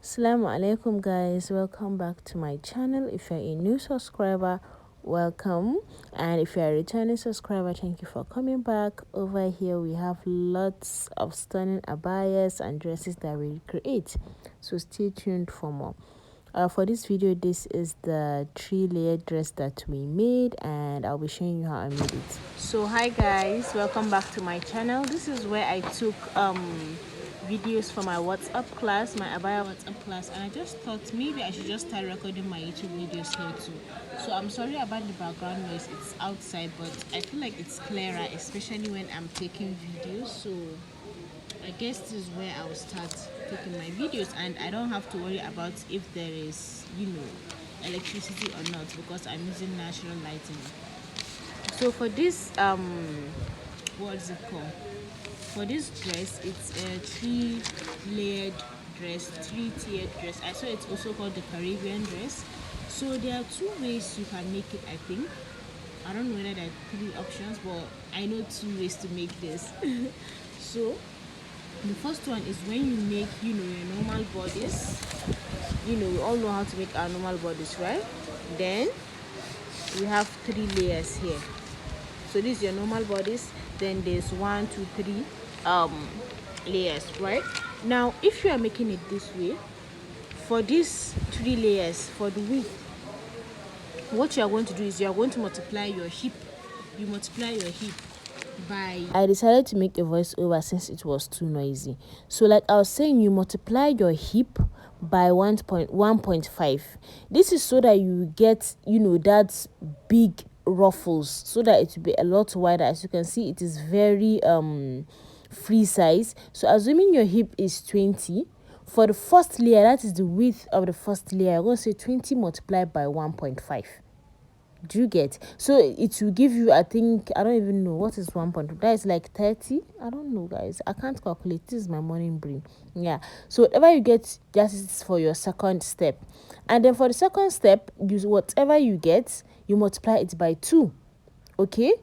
Assalamu alaikum guys, welcome back to my channel. If you're a new subscriber, welcome, and if you're a returning subscriber, thank you for coming back. Over here we have lots of stunning abayas and dresses that we create, so stay tuned for more. For this video, this is the 3-layer dress that we made, and I'll be showing you how I made it. So hi guys, welcome back to my channel. This is where I took videos for my WhatsApp class, my abaya WhatsApp class, and I just thought maybe I should just start recording my YouTube videos here too. So I'm sorry about the background noise, it's outside, but I feel like it's clearer, especially when I'm taking videos. So I guess this is where I will start taking my videos, and I don't have to worry about if there is, electricity or not, because I'm using natural lighting. So for this what is it called? For this dress, it's a 3-layered dress, 3-tiered dress. I saw it's also called the Caribbean dress. So there are 2 ways you can make it, I think. I don't know whether there are 3 options, but I know 2 ways to make this. So the first one is when you make, your normal bodies. We all know how to make our normal bodies, right? Then we have 3 layers here. So this is your normal bodies. Then there's 1, 2, 3 layers, right? Now if you are making it this way, for these 3 layers, for the width, what you are going to do is you are going to multiply your hip. You multiply your hip by, I decided to make a voiceover since it was too noisy. So like I was saying, you multiply your hip by 1.5. This is so that you get that big ruffles, so that it will be a lot wider. As you can see, it is very free size. So assuming your hip is 20, for the first layer, that is the width of the first layer, I'm going to say 20 multiplied by 1.5. Do you get? So it will give you, I think, I don't even know what is 1.5. That is like 30. I don't know, guys, I can't calculate. This is my morning brain. Yeah, so whatever you get, that is for your second step. And then for the second step, use whatever you get, you multiply it by 2. Okay,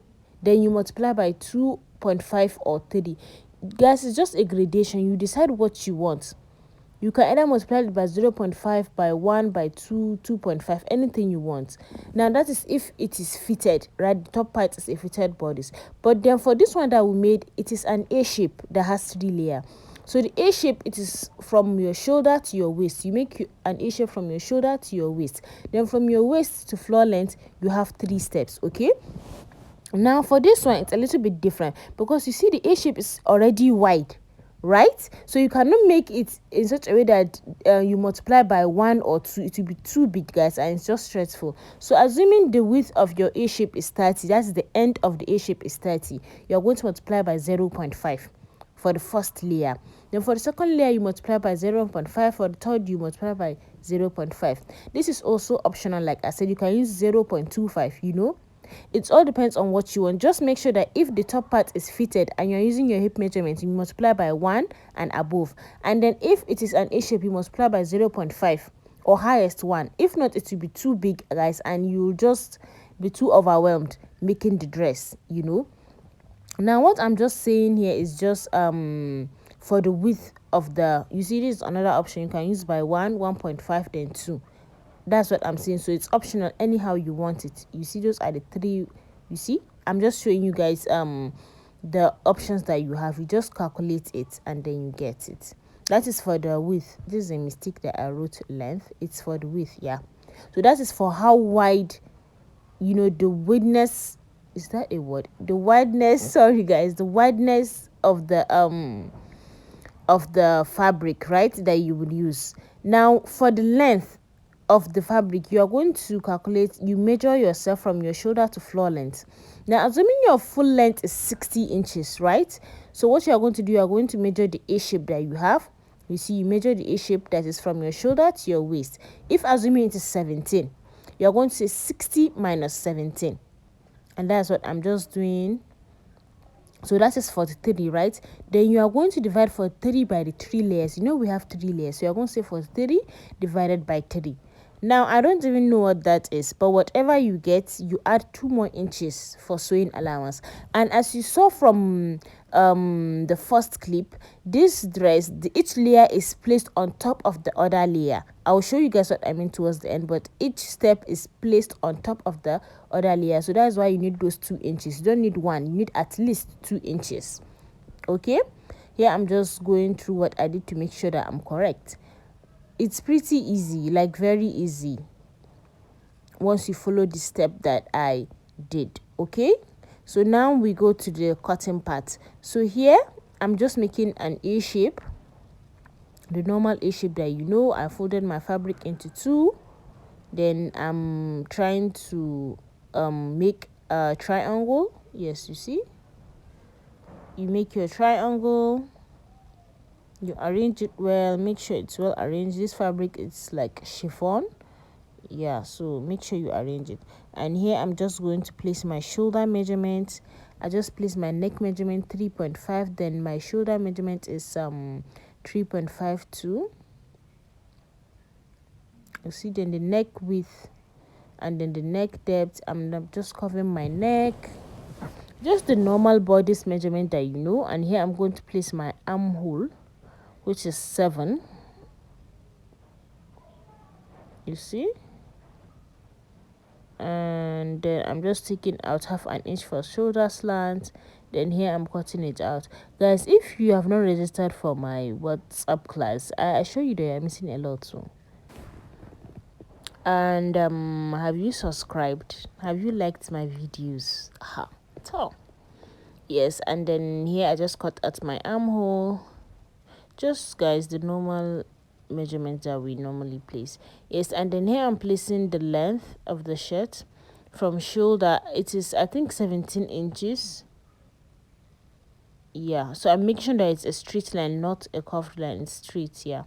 then you multiply by 2.5 or 30. Guys, it's just a gradation. You decide what you want. You can either multiply it by 0.5, by 1, by 2, 2.5, anything you want. Now that is if it is fitted, right? The top part is a fitted bodice. But then for this one that we made, it is an A shape that has 3 layers. So the A shape, it is from your shoulder to your waist. You make an A shape from your shoulder to your waist. Then from your waist to floor length, you have 3 steps, okay? Now for this one, it's a little bit different because you see the A shape is already wide, right? So you cannot make it in such a way that you multiply by 1 or 2. It will be too big, guys, and it's just stressful. So assuming the width of your A shape is 30, that's the end of the A shape is 30, you're going to multiply by 0.5 for the first layer. Then for the second layer, you multiply by 0.5. For the third, you multiply by 0.5. This is also optional. Like I said, you can use 0.25. It all depends on what you want. Just make sure that if the top part is fitted and you're using your hip measurement, you multiply by 1 and above. And then if it is an A shape, you multiply by 0.5 or highest 1. If not, it will be too big, guys, and you'll just be too overwhelmed making the dress. Now what I'm just saying here is just for the width of the, you see, this is another option. You can use by 1, 1.5, then 2. That's what I'm saying. So it's optional anyhow you want it. You see, those are the 3. You see, I'm just showing you guys the options that you have. You just calculate it and then you get it. That is for the width. This is a mistake that I wrote length. It's for the width. Yeah, so that is for how wide, the wideness, is that a word? The wideness, sorry guys, the wideness of the fabric, right, that you would use. Now for the length of the fabric, you are going to calculate, you measure yourself from your shoulder to floor length. Now assuming your full length is 60 inches, right? So what you are going to do, you are going to measure the A shape that you have. You see, you measure the A shape that is from your shoulder to your waist. If assuming it is 17, you are going to say 60 minus 17, and that's what I'm just doing. So that is 43, right? Then you are going to divide 43 by the 3 layers. We have 3 layers, so you're going to say 43 divided by 3. Now I don't even know what that is, but whatever you get, you add 2 more inches for sewing allowance. And as you saw from the first clip, this dress, each layer is placed on top of the other layer. I'll show you guys what I mean towards the end, but each step is placed on top of the other layer. So that's why you need those 2 inches. You don't need 1, you need at least 2 inches. Okay, here I'm just going through what I did to make sure that I'm correct. It's pretty easy, like very easy, once you follow the step that I did. Okay, so now we go to the cutting part. So here I'm just making an A shape, the normal A shape that you know. I folded my fabric into 2, then I'm trying to make a triangle. Yes, you see, you make your triangle, you arrange it well, make sure it's well arranged. This fabric is like chiffon, yeah, so make sure you arrange it. And here I'm just going to place my shoulder measurement. I just place my neck measurement 3.5, then my shoulder measurement is 3.52. You see, then the neck width and then the neck depth. I'm just covering my neck, just the normal bodice measurement that you know. And here I'm going to place my armhole, which is 7. You see, and then I'm just taking out 1/2 inch for shoulder slant. Then here I'm cutting it out. Guys, if you have not registered for my WhatsApp class, I assure you that you're missing a lot too. And have you subscribed? Have you liked my videos? So yes, and then here I just cut out my armhole. Just, guys, the normal measurements that we normally place. Yes, and then here I'm placing the length of the shirt from shoulder. It is, I think, 17 inches. Yeah, so I'm making sure that it's a straight line, not a curved line. It's straight, yeah.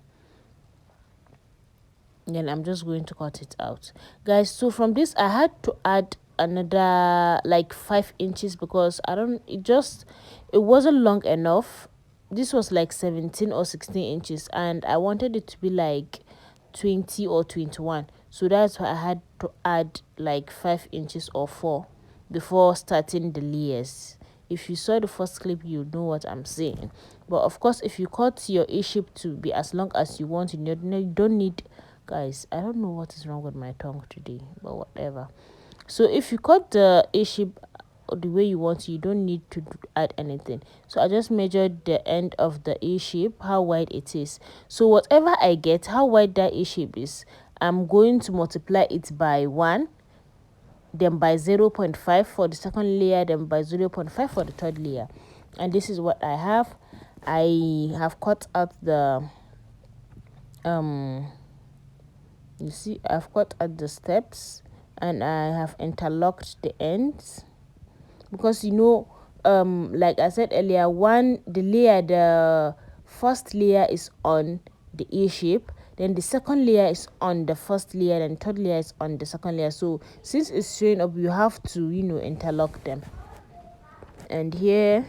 Then I'm just going to cut it out, guys. So from this I had to add another like 5 inches because it wasn't long enough. This was like 17 or 16 inches and I wanted it to be like 20 or 21, so that's why I had to add like 5 inches or 4 before starting the layers. If you saw the first clip, you know what I'm saying. But of course, if you cut your A shape to be as long as you want, you don't need, guys, I don't know what is wrong with my tongue today, but whatever. So if you cut the A shape the way you want, you don't need to add anything. So I just measured the end of the A shape, how wide it is. So whatever I get, how wide that A shape is, I'm going to multiply it by 1, then by 0.5 for the second layer, then by 0.5 for the third layer. And this is what I have. I have cut out the you see, I've cut out the steps and I have interlocked the ends because you know, like I said earlier, the first layer is on the A shape, then the second layer is on the first layer, and third layer is on the second layer. So since it's showing up, you have to, you know, interlock them. And here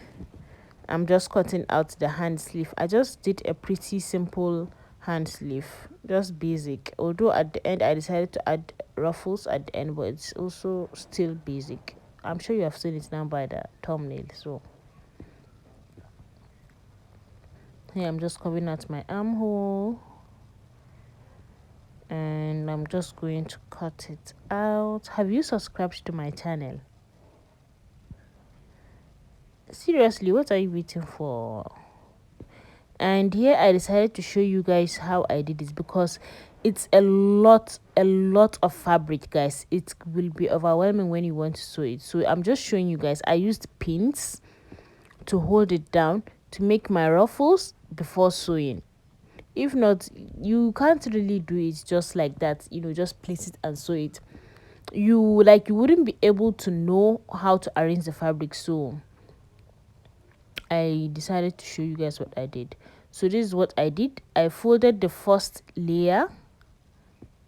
I'm just cutting out the hand sleeve. I just did a pretty simple hand sleeve, just basic, although at the end I decided to add ruffles at the end, but it's also still basic. I'm sure you have seen it now by the thumbnail. So here I'm just covering out my armhole and I'm just going to cut it out. Have you subscribed to my channel? Seriously, what are you waiting for? And here I decided to show you guys how I did this because it's a lot of fabric, guys. It will be overwhelming when you want to sew it. So I'm just showing you guys. I used pins to hold it down to make my ruffles before sewing. If not, you can't really do it just like that, you know, just place it and sew it. You wouldn't be able to know how to arrange the fabric. So I decided to show you guys what I did. So this is what I did. I folded the first layer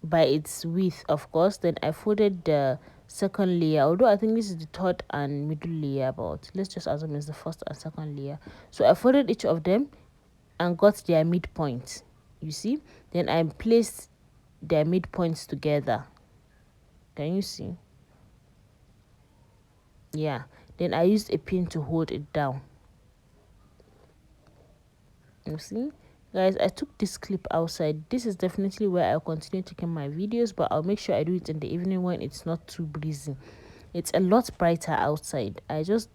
by its width, of course. Then I folded the second layer, although I think this is the third and middle layer, but let's just assume it's the first and second layer. So I folded each of them and got their midpoint, you see. Then I placed their midpoints together. Can you see? Yeah, then I used a pin to hold it down. You see, guys, I took this clip outside. This is definitely where I'll continue taking my videos, but I'll make sure I do it in the evening when it's not too breezy. It's a lot brighter outside. I just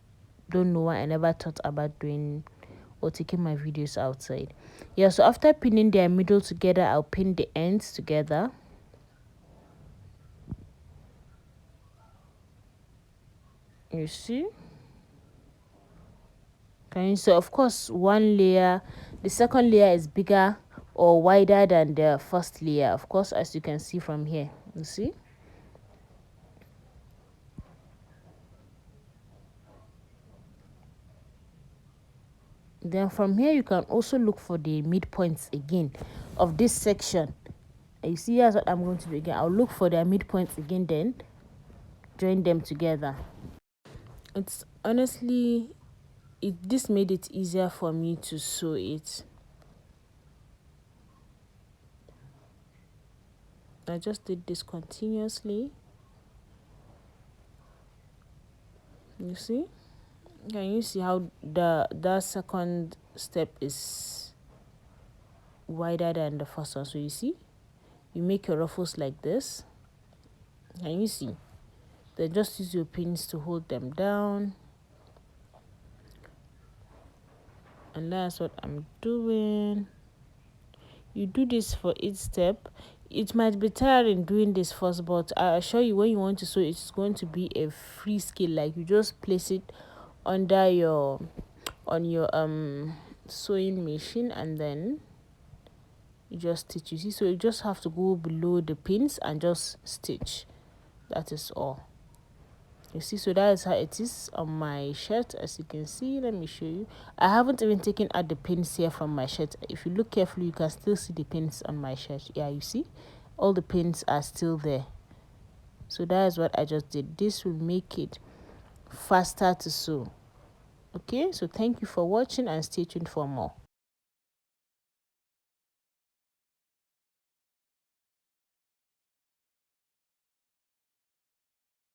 don't know why I never thought about doing or taking my videos outside. Yeah, so after pinning their middle together, I'll pin the ends together. You see? Okay, so of course one layer, the second layer is bigger or wider than the first layer, of course, as you can see from here. You see? Then from here you can also look for the midpoints again of this section. You see, here's what I'm going to do again. I'll look for their midpoints again, then join them together. It's honestly, this made it easier for me to sew it. I just did this continuously. You see? Can you see how that second step is wider than the first one? So you see, you make your ruffles like this. Can you see? Then just use your pins to hold them down. And that's what I'm doing. You do this for each step. It might be tiring doing this first, but I assure you, when you want to sew, it's going to be a free skill. Like, you just place it under your sewing machine, and then you just stitch. You see, so you just have to go below the pins and just stitch. That is all. You see, so that is how it is on my shirt. As you can see, let me show you. I haven't even taken out the pins here from my shirt. If you look carefully, you can still see the pins on my shirt. Yeah, you see, all the pins are still there. So that is what I just did. This will make it faster to sew. Okay, so thank you for watching and stay tuned for more.